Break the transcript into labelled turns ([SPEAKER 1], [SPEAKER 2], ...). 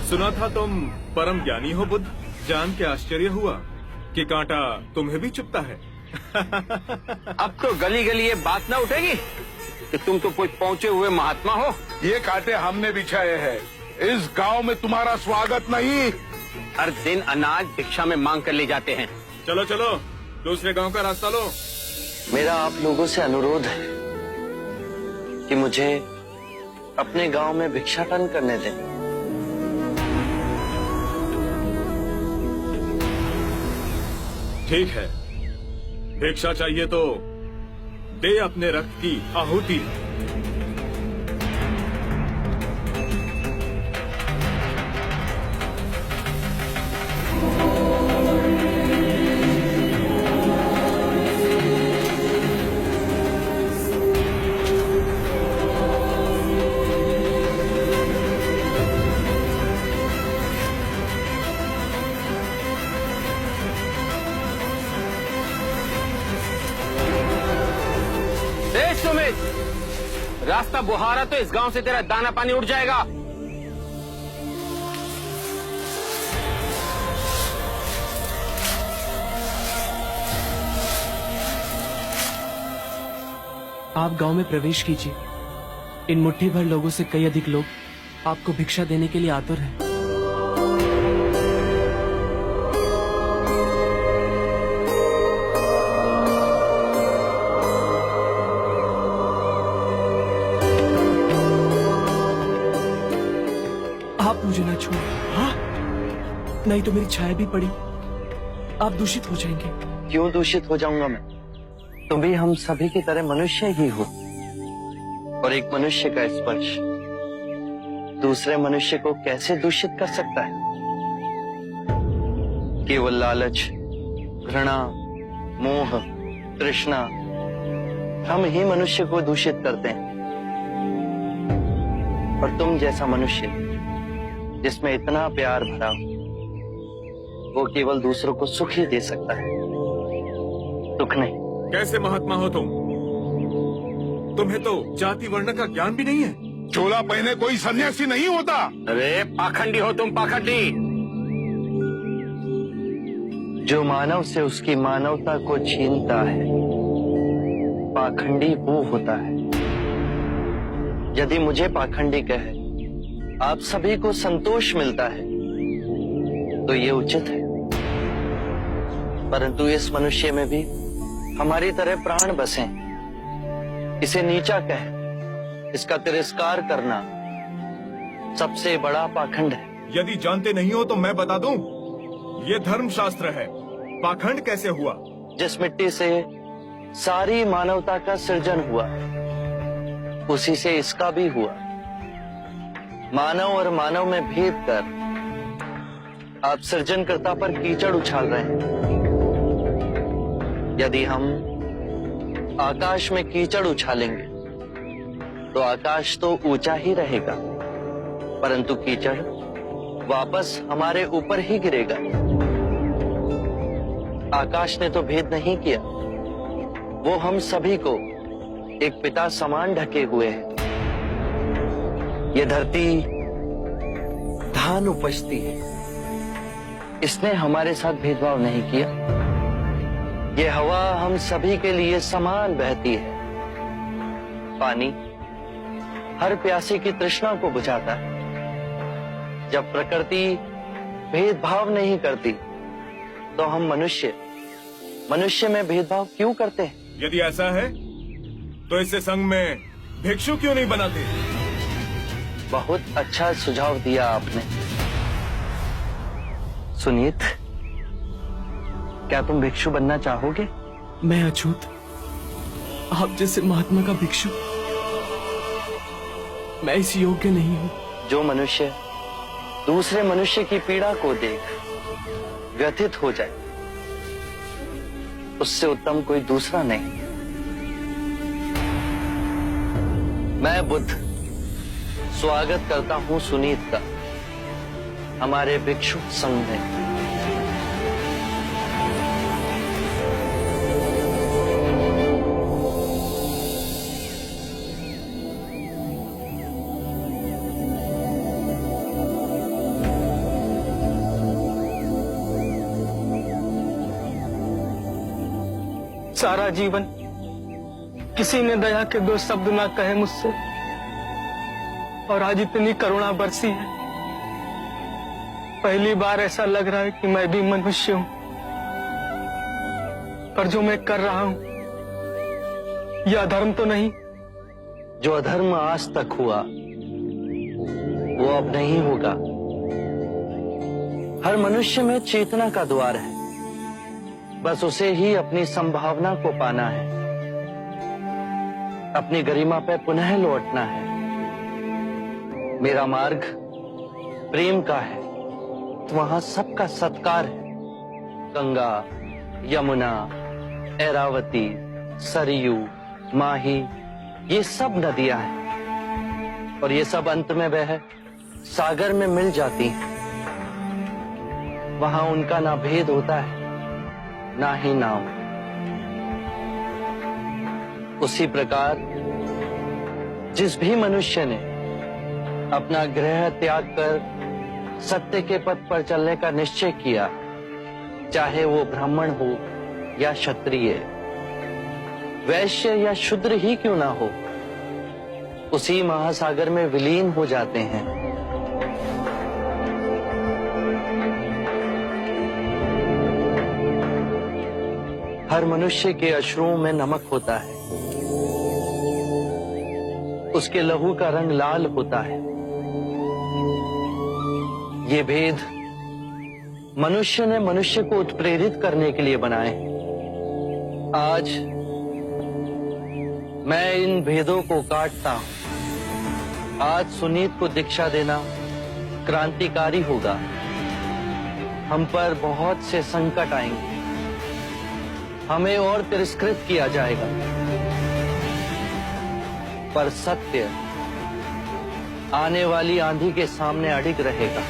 [SPEAKER 1] सुना था तुम परम ज्ञानी हो बुद्ध। जान के आश्चर्य हुआ कि कांटा तुम्हें भी चुभता है।
[SPEAKER 2] अब तो गली गली ये बात ना उठेगी कि तुम तो कोई पहुंचे हुए महात्मा हो।
[SPEAKER 3] ये कांटे हमने बिछाए हैं। इस गांव में तुम्हारा स्वागत नहीं।
[SPEAKER 2] हर दिन अनाज भिक्षा में मांग कर ले जाते हैं।
[SPEAKER 1] चलो चलो, दूसरे गांव का रास्ता लो।
[SPEAKER 4] मेरा आप लोगों से अनुरोध है कि मुझे अपने गांव में भिक्षाटन करने दें।
[SPEAKER 1] ठीक है, भिक्षा चाहिए तो दे अपने रक्त की आहुति।
[SPEAKER 2] सुमित, रास्ता बुहारा तो इस गांव से तेरा दाना पानी उड़ जाएगा।
[SPEAKER 5] आप गांव में प्रवेश कीजिए। इन मुट्ठी भर लोगों से कई अधिक लोग आपको भिक्षा देने के लिए आतुर हैं। आप मुझे ना छोड़ो। हाँ, नहीं तो मेरी छाया भी पड़ी, आप दूषित हो जाएंगे।
[SPEAKER 4] क्यों दूषित हो जाऊंगा मैं? तुम भी हम सभी की तरह मनुष्य ही हो, और एक मनुष्य का स्पर्श दूसरे मनुष्य को कैसे दूषित कर सकता है? केवल लालच, घृणा, मोह, तृष्णा हम ही मनुष्य को दूषित करते हैं। और तुम जैसा मनुष्य जिसमें इतना प्यार भरा हो, वो केवल दूसरों को सुख ही दे सकता है, दुख नहीं।
[SPEAKER 1] कैसे महात्मा हो तुम? तुम्हें तो जाति वर्ण का ज्ञान भी नहीं है।
[SPEAKER 3] चोला पहने कोई सन्यासी नहीं होता।
[SPEAKER 2] अरे पाखंडी हो तुम, पाखंडी।
[SPEAKER 4] जो मानव से उसकी मानवता को छीनता है, पाखंडी वो होता है। यदि मुझे पाखंडी कहे आप सभी को संतोष मिलता है तो ये उचित है, परंतु इस मनुष्य में भी हमारी तरह प्राण बसे। इसे नीचा कहे, इसका तिरस्कार करना सबसे बड़ा पाखंड है।
[SPEAKER 1] यदि जानते नहीं हो तो मैं बता दूं, ये धर्मशास्त्र है। पाखंड कैसे हुआ?
[SPEAKER 4] जिस मिट्टी से सारी मानवता का सृजन हुआ, उसी से इसका भी हुआ। मानव और मानव में भेद कर आप सृजनकर्ता पर कीचड़ उछाल रहे हैं। यदि हम आकाश में कीचड़ उछालेंगे तो आकाश तो ऊंचा ही रहेगा, परंतु कीचड़ वापस हमारे ऊपर ही गिरेगा। आकाश ने तो भेद नहीं किया, वो हम सभी को एक पिता समान ढके हुए है। ये धरती धान उपजती है, इसने हमारे साथ भेदभाव नहीं किया। ये हवा हम सभी के लिए समान बहती है। पानी हर प्यासे की तृष्णा को बुझाता है। जब प्रकृति भेदभाव नहीं करती तो हम मनुष्य में भेदभाव क्यों करते हैं?
[SPEAKER 1] यदि ऐसा है तो इससे संघ में भिक्षु क्यों नहीं बनाते?
[SPEAKER 4] बहुत अच्छा सुझाव दिया आपने। सुनीत, क्या तुम भिक्षु बनना चाहोगे?
[SPEAKER 5] मैं अछूत, आप जैसे महात्मा का भिक्षु मैं इस योग्य नहीं हूँ।
[SPEAKER 4] जो मनुष्य दूसरे मनुष्य की पीड़ा को देख व्यथित हो जाए, उससे उत्तम कोई दूसरा नहीं। मैं बुद्ध स्वागत करता हूँ सुनीत का हमारे भिक्षु संघ में।
[SPEAKER 6] सारा जीवन किसी ने दया के दो शब्द ना कहे मुझसे, और आज इतनी करुणा बरसी है। पहली बार ऐसा लग रहा है कि मैं भी मनुष्य हूं, पर जो मैं कर रहा हूं यह अधर्म तो नहीं?
[SPEAKER 4] जो अधर्म आज तक हुआ वो अब नहीं होगा। हर मनुष्य में चेतना का द्वार है, बस उसे ही अपनी संभावना को पाना है, अपनी गरिमा पे पुनः लौटना है। मेरा मार्ग प्रेम का है, वहां सबका सत्कार है। गंगा, यमुना, ऐरावती, सरयू, माही, ये सब नदियां हैं, और ये सब अंत में वह सागर में मिल जाती हैं। वहां उनका ना भेद होता है, ना ही नाम। उसी प्रकार जिस भी मनुष्य ने अपना गृह त्याग कर सत्य के पथ पर चलने का निश्चय किया, चाहे वो ब्राह्मण हो या क्षत्रिय, वैश्य या शूद्र ही क्यों ना हो, उसी महासागर में विलीन हो जाते हैं। हर मनुष्य के अश्रुओं में नमक होता है, उसके लहू का रंग लाल होता है। ये भेद मनुष्य ने मनुष्य को उत्प्रेरित करने के लिए बनाए हैं। आज मैं इन भेदों को काटता हूं। आज सुनीत को दीक्षा देना क्रांतिकारी होगा। हम पर बहुत से संकट आएंगे, हमें और तिरस्कृत किया जाएगा, पर सत्य आने वाली आंधी के सामने अडिग रहेगा।